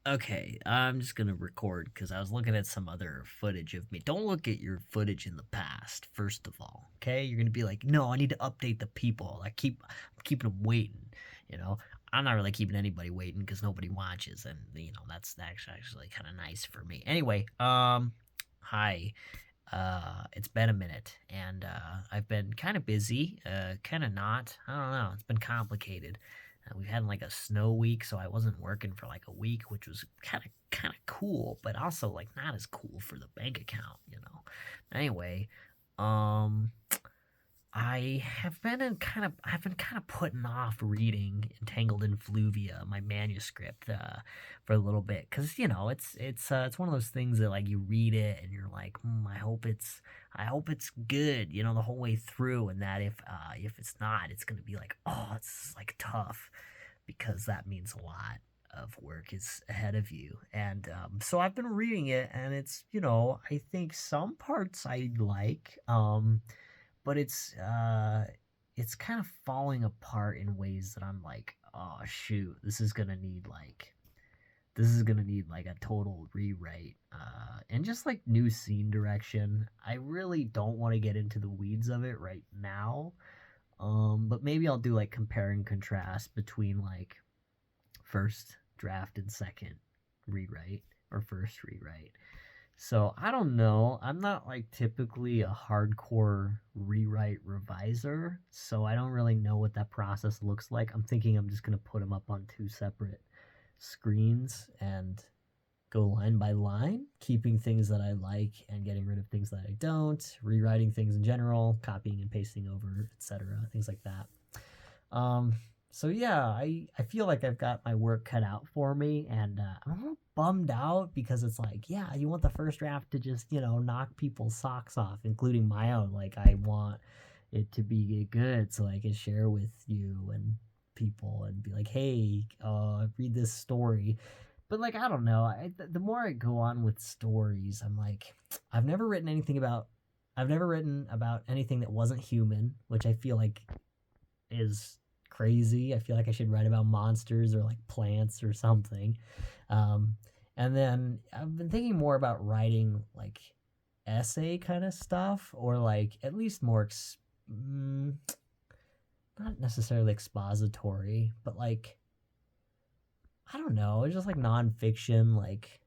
Okay, I'm just gonna record because I was looking at some other footage of me. Don't look at your footage in the past, first of all. Okay, you're gonna be like, no, I need to update the people. I'm keeping them waiting. You know, I'm not really keeping anybody waiting because nobody watches, and that's actually kind of nice for me. Anyway, hi. It's been a minute, and I've been kind of busy, kind of not. I don't know. It's been complicated. We've had like a snow week, so I wasn't working for like a week, which was kind of cool, but also like not as cool for the bank account, you know. Anyway, um, I've been kind of putting off reading Entangled in Fluvia, my manuscript, for a little bit, cause it's one of those things that like you read it and you're like, I hope it's good, the whole way through, and that if it's not, it's gonna be like, oh, it's like tough, because that means a lot of work is ahead of you, and so I've been reading it, and I think some parts I like, but it's kind of falling apart in ways that I'm like, oh shoot, this is gonna need like a total rewrite, and just like new scene direction. I really don't want to get into the weeds of it right now, but maybe I'll do like compare and contrast between like first draft and second rewrite, or first rewrite. So I don't know. I'm not like typically a hardcore rewrite reviser, so I don't really know what that process looks like. I'm thinking I'm just gonna put them up on two separate screens and go line by line, keeping things that I like and getting rid of things that I don't, rewriting things in general, copying and pasting over, etc., things like that. Um, so yeah, I feel like I've got my work cut out for me, and I'm a little bummed out because it's like, yeah, you want the first draft to just knock people's socks off, including my own. Like I want it to be good so I can share with you and people and be like, hey, read this story. But like I don't know, the more I go on with stories, I'm like, I've never written anything about. I've never written about anything that wasn't human, which I feel like is crazy. I feel like I should write about monsters or like plants or something. Um, and then I've been thinking more about writing like essay kind of stuff, or like at least more, not necessarily expository, but like, I don't know, it's just like nonfiction, like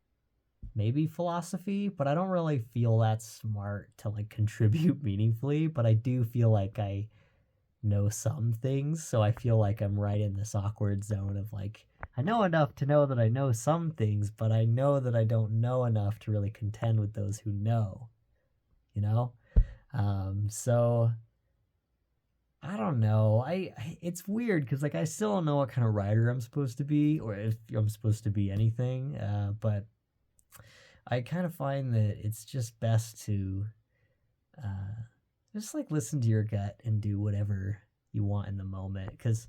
maybe philosophy, but I don't really feel that smart to like contribute meaningfully. But I do feel like I know some things, so I feel like I'm right in this awkward zone of like, I know enough to know that I know some things, but I know that I don't know enough to really contend with those who know, you know? So I don't know. It's weird because like I still don't know what kind of writer I'm supposed to be, or if I'm supposed to be anything. But I kind of find that it's just best to uh, just like listen to your gut and do whatever you want in the moment, because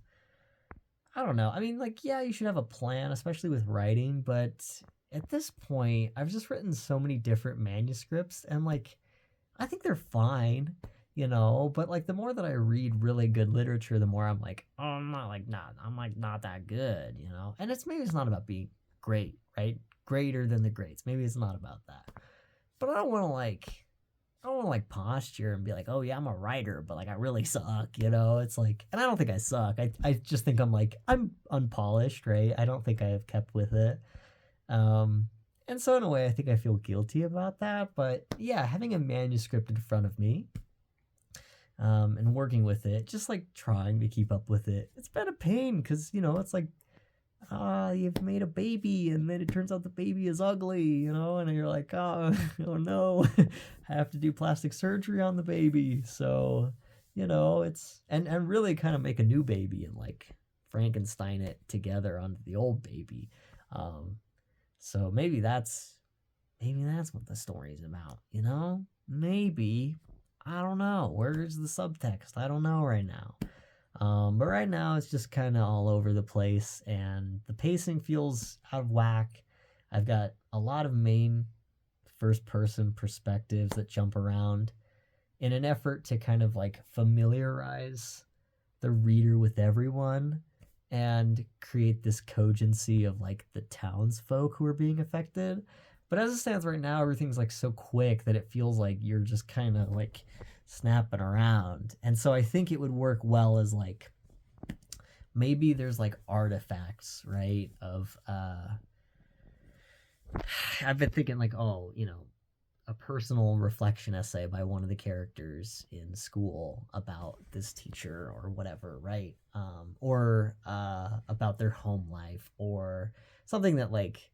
I don't know. I mean, like, yeah, you should have a plan, especially with writing, but at this point, I've just written so many different manuscripts, and like, I think they're fine, but like, the more that I read really good literature, the more I'm like, oh, I'm like, not that good, and maybe it's not about being great, right? Greater than the greats. Maybe it's not about that. But I don't want to like posture and be like, oh yeah, I'm a writer, but like I really suck, It's like, and I don't think I suck. I just think I'm unpolished, right? I don't think I have kept with it. Um, and so in a way, I think I feel guilty about that. But yeah, having a manuscript in front of me, and working with it, just like trying to keep up with it, it's been a pain because it's like, you've made a baby, and then it turns out the baby is ugly, and you're like, oh, oh no, I have to do plastic surgery on the baby. So, it's, and really kind of make a new baby and like Frankenstein it together onto the old baby. Um, so maybe that's what the story's about, Maybe. I don't know. Where's the subtext? I don't know right now. But right now it's just kind of all over the place, and the pacing feels out of whack. I've got a lot of main first person perspectives that jump around in an effort to kind of like familiarize the reader with everyone. and create this cogency of like the townsfolk who are being affected. But as it stands right now, everything's like so quick that it feels like you're just kind of like snapping around. And so I think it would work well as like maybe there's like artifacts, right? Of I've been thinking like, oh, a personal reflection essay by one of the characters in school about this teacher or whatever, right? Or about their home life, or something that like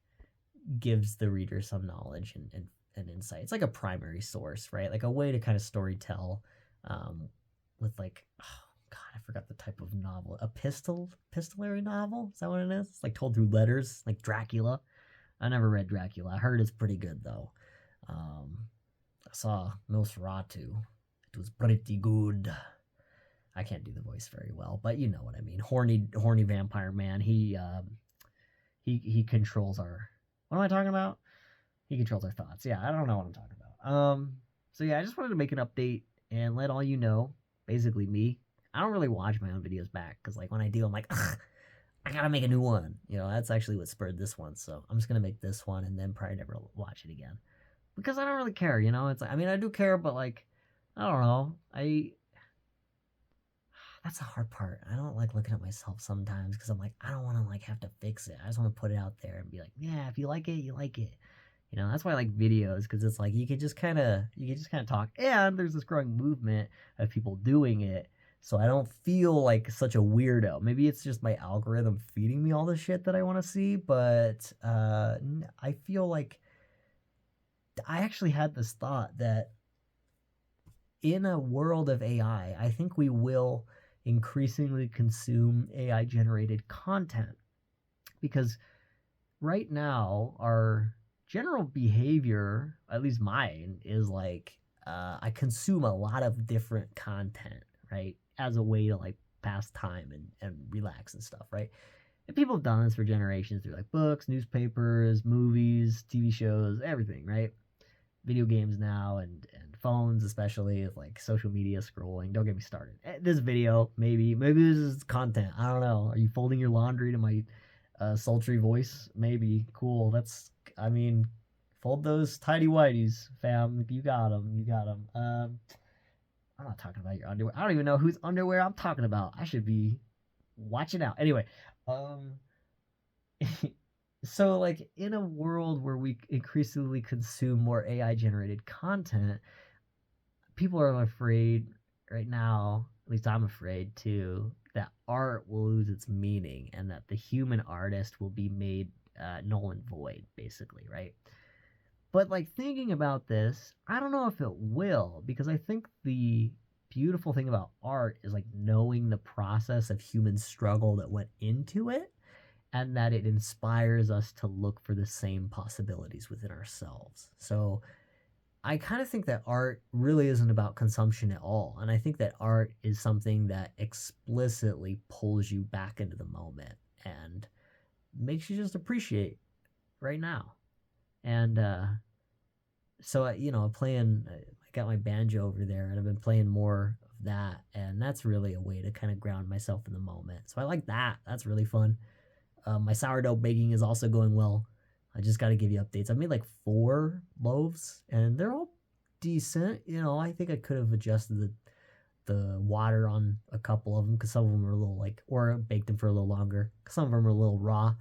gives the reader some knowledge and insight. It's like a primary source, right? Like a way to kind of story tell with like, oh God, I forgot the type of novel. Epistolary novel? Is that what it is? It's like told through letters, like Dracula. I never read Dracula. I heard it's pretty good though. I saw Nosferatu. It was pretty good. I can't do the voice very well, but you know what I mean. Horny vampire man. He controls our. What am I talking about? He controls our thoughts. Yeah, I don't know what I'm talking about. So yeah, I just wanted to make an update and let all you know, basically me. I don't really watch my own videos back because like when I do, I'm like, ugh, I gotta make a new one. That's actually what spurred this one. So I'm just gonna make this one and then probably never watch it again because I don't really care. It's like, I mean, I do care, but like, I don't know. That's the hard part. I don't like looking at myself sometimes because I'm like, I don't want to like have to fix it. I just want to put it out there and be like, yeah, if you like it, you like it. That's why I like videos, because it's like you can just kind of talk, and there's this growing movement of people doing it. So I don't feel like such a weirdo. Maybe it's just my algorithm feeding me all the shit that I want to see, but I feel like I actually had this thought that in a world of AI, I think we will increasingly consume AI generated content, because right now our general behavior, at least mine, is like I consume a lot of different content, right, as a way to like pass time and relax and stuff, right? And people have done this for generations through like books, newspapers, movies, TV shows, everything, right? Video games now, and phones, especially with like social media scrolling. Don't get me started. This video, maybe this is content. I don't know. Are you folding your laundry to my sultry voice? Maybe. Cool. I mean, fold those tidy whities, fam. You got them. I'm not talking about your underwear. I don't even know whose underwear I'm talking about. I should be watching out. Anyway, so like in a world where we increasingly consume more AI generated content, people are afraid right now, at least I'm afraid too, that art will lose its meaning and that the human artist will be made null and void, basically, right? But like thinking about this, I don't know if it will, because I think the beautiful thing about art is like knowing the process of human struggle that went into it, and that it inspires us to look for the same possibilities within ourselves. So I kind of think that art really isn't about consumption at all. And I think that art is something that explicitly pulls you back into the moment and makes you just appreciate right now. And so, I got my banjo over there, and I've been playing more of that. And that's really a way to kind of ground myself in the moment. So I like that. That's really fun. My sourdough baking is also going well. I just got to give you updates. I made like 4 loaves, and they're all decent. I think I could have adjusted the water on a couple of them, because some of them are a little like, or baked them for a little longer. Some of them are a little raw.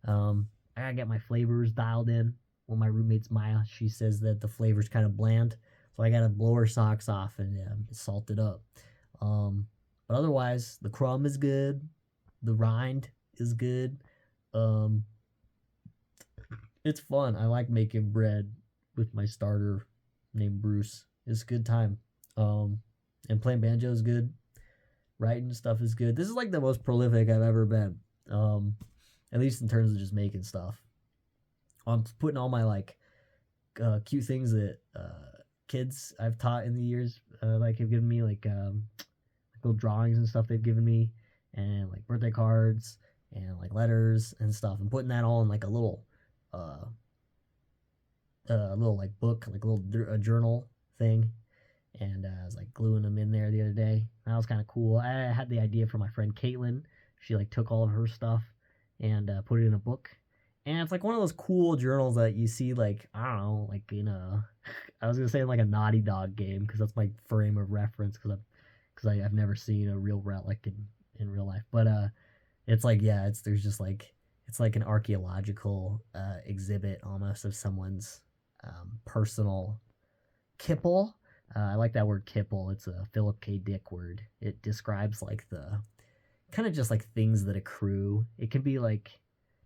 I gotta get my flavors dialed in. Well, my roommate's Maya, she says that the flavor's kind of bland, so I gotta blow her socks off and salt it up. But otherwise, the crumb is good. The rind is good. It's fun. I like making bread with my starter named Bruce. It's a good time. And playing banjo is good. Writing stuff is good. This is like the most prolific I've ever been. At least in terms of just making stuff. I'm putting all my like cute things that kids I've taught in the years like have given me, like little drawings and stuff they've given me, and like birthday cards and like letters and stuff. I'm putting that all in like a little like book, like a little journal thing, and I was like gluing them in there the other day. That was kind of cool. I had the idea from my friend Caitlin. She like took all of her stuff and put it in a book. And it's like one of those cool journals that you see, like, I don't know, like in a, I was gonna say like a Naughty Dog game, because that's my frame of reference, because I've never seen a real relic in real life. But it's like, yeah, there's just like, it's like an archaeological exhibit almost of someone's personal kipple. I like that word kipple. It's a Philip K. Dick word. It describes like the kind of just like things that accrue. It can be like,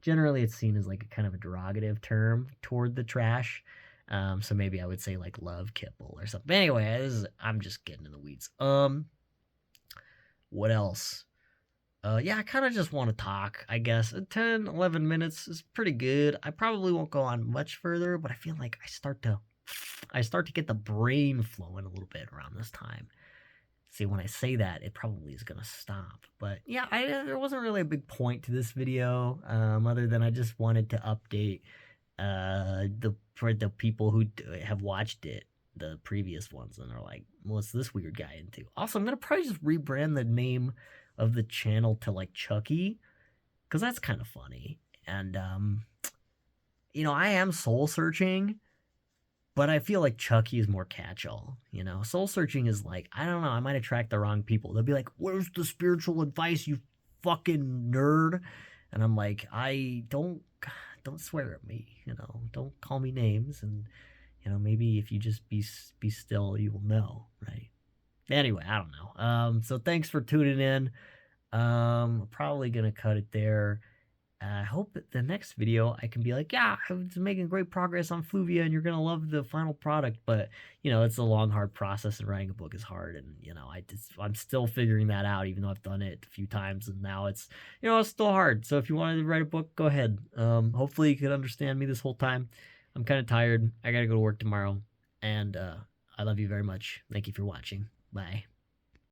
generally it's seen as like a kind of a derogative term toward the trash. So maybe I would say like love kipple or something. But anyway, I'm just getting in the weeds. What else? Yeah, I kind of just want to talk, I guess. 10, 11 minutes is pretty good. I probably won't go on much further, but I feel like I start to get the brain flowing a little bit around this time. See, when I say that, it probably is going to stop. But yeah, there wasn't really a big point to this video, other than I just wanted to update for the people who have watched it, the previous ones, and are like, what's this weird guy into? Also, I'm going to probably just rebrand the name of the channel to like Chucky, because that's kind of funny. And, I am soul searching, but I feel like Chucky is more catch-all, Soul searching is like, I don't know, I might attract the wrong people. They'll be like, where's the spiritual advice, you fucking nerd? And I'm like, don't swear at me, don't call me names, and, maybe if you just be still, you will know, right? Anyway, I don't know. So thanks for tuning in. I'm probably going to cut it there. I hope that the next video I can be like, yeah, I was making great progress on Fluvia and you're going to love the final product. But, it's a long, hard process, and writing a book is hard. And, I'm still figuring that out, even though I've done it a few times. And now it's, it's still hard. So if you wanted to write a book, go ahead. Hopefully you could understand me this whole time. I'm kind of tired. I got to go to work tomorrow. And I love you very much. Thank you for watching. Bye.